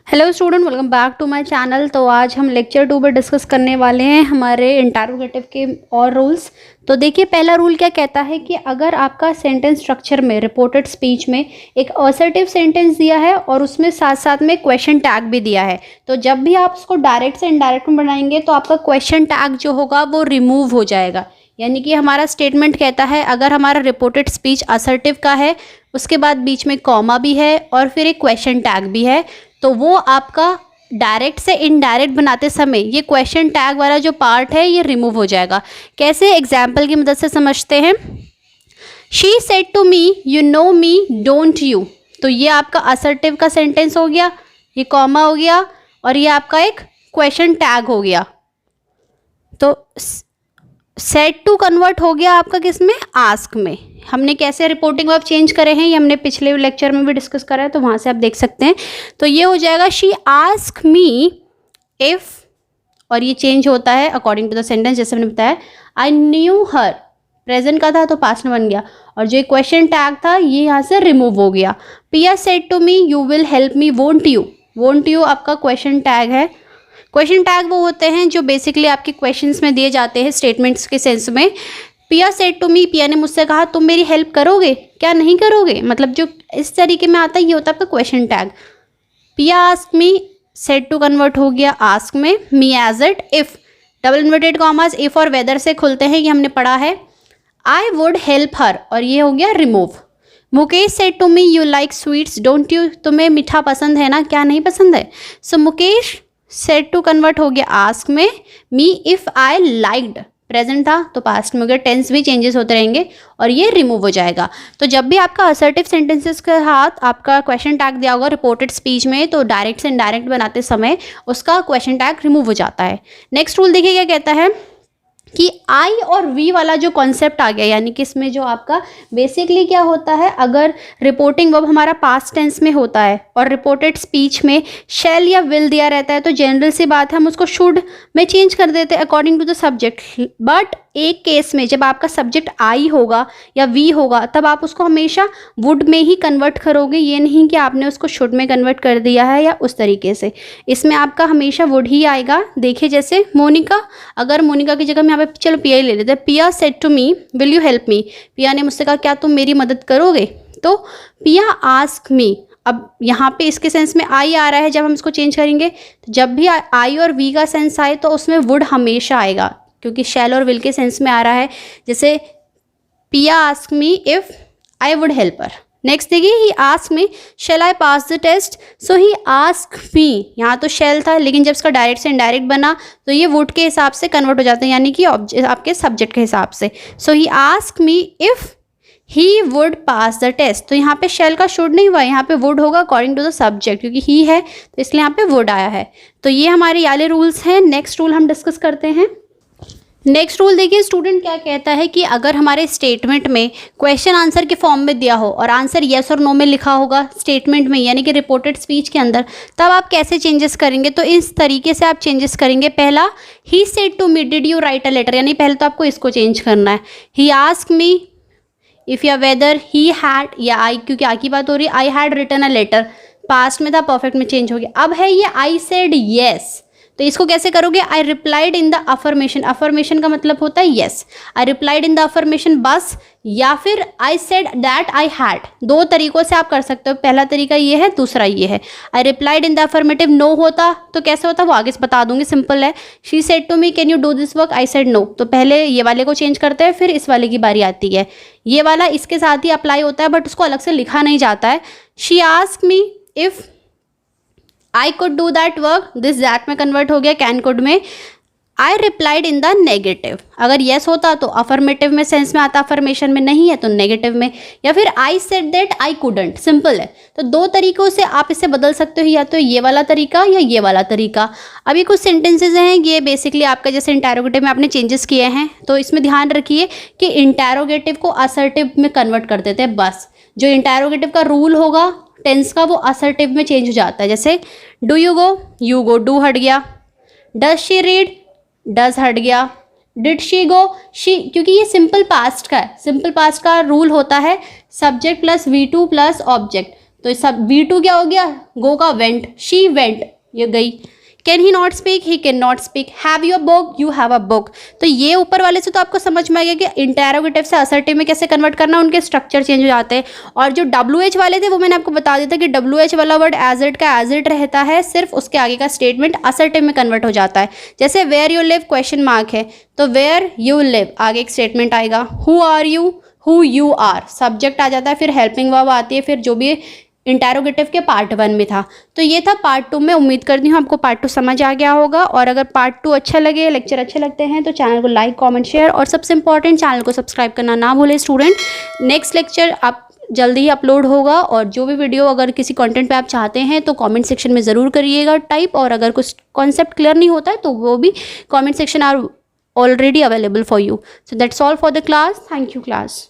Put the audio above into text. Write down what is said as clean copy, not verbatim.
Hello student, welcome back to my channel. तो आज हम लेक्चर 2 पर डिस्कस करने वाले हैं हमारे इंटरोगेटिव के और रूल्स। तो देखिए, पहला रूल क्या कहता है कि अगर आपका सेंटेंस स्ट्रक्चर में रिपोर्टेड स्पीच में एक असर्टिव सेंटेंस दिया है और उसमें साथ साथ में क्वेश्चन टैग भी दिया है, तो जब भी आप उसको डायरेक्ट से इनडायरेक्ट में बनाएंगे तो आपका क्वेश्चन टैग जो होगा वो रिमूव हो जाएगा। यानी कि हमारा स्टेटमेंट कहता है अगर हमारा रिपोर्टेड स्पीच असर्टिव का है, उसके बाद बीच में कॉमा भी है और फिर एक क्वेश्चन टैग भी है, तो वो आपका डायरेक्ट से इनडायरेक्ट बनाते समय ये क्वेश्चन टैग वाला जो पार्ट है ये रिमूव हो जाएगा। कैसे? एग्जाम्पल की मदद से समझते हैं। She said to me you know me don't you, तो ये आपका असर्टिव का सेंटेंस हो गया, ये कॉमा हो गया और ये आपका एक क्वेश्चन टैग हो गया। तो सेड टू कन्वर्ट हो गया आपका किस में? आस्क में। हमने कैसे रिपोर्टिंग वर्ब चेंज करे हैं ये हमने पिछले लेक्चर में भी डिस्कस करा है, तो वहाँ से आप देख सकते हैं। तो ये हो जाएगा शी आस्क मी इफ़, और ये चेंज होता है अकॉर्डिंग टू द सेंटेंस, जैसे हमने बताया। आई न्यू हर, प्रेजेंट का था तो पास्ट में बन गया, और जो क्वेश्चन टैग था ये यहाँ से रिमूव हो गया। Piya said to me you will help me won't you, won't you आपका क्वेश्चन टैग है। क्वेश्चन टैग वो होते हैं जो बेसिकली आपके क्वेश्चंस में दिए जाते हैं स्टेटमेंट्स के सेंस में। पिया सेड टू मी, पिया ने मुझसे कहा तुम मेरी हेल्प करोगे क्या नहीं करोगे, मतलब जो इस तरीके में आता है ये होता है आपका question tag. Piya ask me, said to convert हो गया आस्क में, me as it, if, double inverted commas if और वेदर से खुलते हैं, ये हमने पढ़ा है। आई वुड हेल्प हर, और ये हो गया remove. Mukesh said to me you like sweets don't you, तुम्हें मीठा पसंद है ना, क्या नहीं पसंद है। So Mukesh said to convert हो गया आस्क में, me if I liked, present था तो पास्ट में हो गया, टेंस भी चेंजेस होते रहेंगे और ये रिमूव हो जाएगा। तो जब भी आपका असर्टिव सेंटेंसेस के साथ आपका क्वेश्चन टैग दिया होगा रिपोर्टेड स्पीच में, तो डायरेक्ट से इनडायरेक्ट बनाते समय उसका क्वेश्चन टैग रिमूव हो जाता है। नेक्स्ट रूल देखिए क्या कहता है कि आई और वी वाला जो कॉन्सेप्ट आ गया, यानी कि इसमें जो आपका बेसिकली क्या होता है, अगर रिपोर्टिंग वर्ब हमारा पास्ट टेंस में होता है और रिपोर्टेड स्पीच में शैल या विल दिया रहता है, तो जनरल सी बात है हम उसको शुड में चेंज कर देते हैं according to the subject. But एक केस में जब आपका सब्जेक्ट आई होगा या वी होगा, तब आप उसको हमेशा वुड में ही कन्वर्ट करोगे, ये नहीं कि आपने उसको शुड में कन्वर्ट कर दिया है या उस तरीके से। इसमें आपका हमेशा वुड ही आएगा। देखिए जैसे मोनिका, अगर मोनिका की जगह में यहाँ पे चलो पिया ही ले लेते हैं। Piya said to me will you help me, Piya ने मुझसे कहा क्या तुम मेरी मदद करोगे। तो पिया आस्क मी, अब यहाँ पे इसके सेंस में आई आ रहा है, जब हम इसको चेंज करेंगे तो जब भी आई और वी का सेंस आए तो उसमें वुड हमेशा आएगा, क्योंकि शैल और विल के सेंस में आ रहा है। जैसे Piya ask me if I would help her. Next देखिए, he ask me shall I pass the test, so he ask me, यहाँ तो शैल था लेकिन जब इसका डायरेक्ट से इनडायरेक्ट बना तो ये वुड के हिसाब से कन्वर्ट हो जाते हैं, यानी कि आपके सब्जेक्ट के हिसाब से। So he ask me if he would pass the test, तो यहाँ पे शैल का शुड नहीं हुआ, यहाँ पे वुड होगा अकॉर्डिंग टू द सब्जेक्ट, क्योंकि ही है तो इसलिए यहाँ पे वुड आया है। तो ये हमारे वाले रूल्स हैं। नेक्स्ट रूल हम डिस्कस करते हैं। नेक्स्ट रूल देखिए स्टूडेंट क्या कहता है कि अगर हमारे स्टेटमेंट में क्वेश्चन आंसर के फॉर्म में दिया हो और आंसर येस और नो में लिखा होगा स्टेटमेंट में, यानी कि रिपोर्टेड स्पीच के अंदर, तब आप कैसे चेंजेस करेंगे? तो इस तरीके से आप चेंजेस करेंगे। पहला, he said to me did you write a letter, यानी पहले तो आपको इसको चेंज करना है। ही आस्क मी इफ़ या वेदर ही हैड, या आई, क्योंकि आई की बात हो रही है, I had written a letter, past में था परफेक्ट में चेंज हो गया। अब है ये आई सेड येस, तो इसको कैसे करोगे? आई replied in the affirmation, affirmation का मतलब होता है yes, I replied in the affirmation बस, या फिर I said that I had. दो तरीकों से आप कर सकते हो, पहला तरीका ये है, दूसरा ये है। I replied in the affirmative no होता तो कैसे होता वो आगे से बता दूंगी, सिंपल है। She said to me can you do this work, I said no, तो पहले ये वाले को चेंज करते हैं फिर इस वाले की बारी आती है। ये वाला इसके साथ ही अप्लाई होता है बट उसको अलग से लिखा नहीं जाता है। She ask me if I could do that work, this that में कन्वर्ट हो गया कैन कुड में। आई रिप्लाइड इन द नेगेटिव, अगर येस होता तो अफर्मेटिव में सेंस में आता, अफर्मेशन में नहीं है तो नेगेटिव में। या फिर I said that I couldn't, simple है। तो दो तरीकों से आप इसे बदल सकते हो, या तो ये वाला तरीका या ये वाला तरीका। अभी कुछ सेंटेंसेज हैं ये बेसिकली आपका जैसे इंटरोगेटिव में आपने चेंजेस किए हैं, तो इसमें ध्यान रखिए कि इंटरोगेटिव को असर्टिव में कन्वर्ट कर देते हैं बस। जो इंटरोगेटिव का रूल होगा टेंस का वो असर्टिव में चेंज हो जाता है। जैसे डू यू गो, डू हट गया। डज शी रीड, डज हट गया। डिड शी गो, शी, क्योंकि ये सिंपल पास्ट का है, सिंपल पास्ट का रूल होता है subject plus V2 plus object, तो सब V2 क्या हो गया, गो का वेंट, शी वेंट, ये गई। Can he not speak, he can not speak. Have you a book, you have a book. तो ये ऊपर वाले से तो आपको समझ में आ गया कि इंटेरोगेटिव से असर्टिव में कैसे कन्वर्ट करना, उनके स्ट्रक्चर चेंज हो जाते हैं। और जो WH वाले थे वो मैंने आपको बता दिया था कि WH वाला वर्ड एज इट का एज इट रहता है, सिर्फ उसके आगे का स्टेटमेंट असर्टिव में कन्वर्ट हो जाता है। जैसे where you live question mark है, तो वेयर यू लिव आगे एक स्टेटमेंट आएगा। Who are you, who you are, subject आ जाता है, फिर हेल्पिंग वर्ब आती है, फिर जो भी इंटेरोगेटिव के पार्ट 1 में था। तो ये था पार्ट 2 में। उम्मीद करती हूँ आपको पार्ट 2 समझ आ गया होगा। और अगर पार्ट 2 अच्छा लगे, लेक्चर अच्छे लगते हैं, तो चैनल को लाइक, कमेंट, शेयर और सबसे इंपॉर्टेंट चैनल को सब्सक्राइब करना ना भूलें स्टूडेंट। नेक्स्ट लेक्चर आप जल्दी ही अपलोड होगा। और जो भी वीडियो अगर किसी कंटेंट पे आप चाहते हैं तो कमेंट सेक्शन में ज़रूर करिएगा टाइप। और अगर कुछ कॉन्सेप्ट क्लियर नहीं होता है तो वो भी comment section are already available for you. So that's all for the class. Thank you class.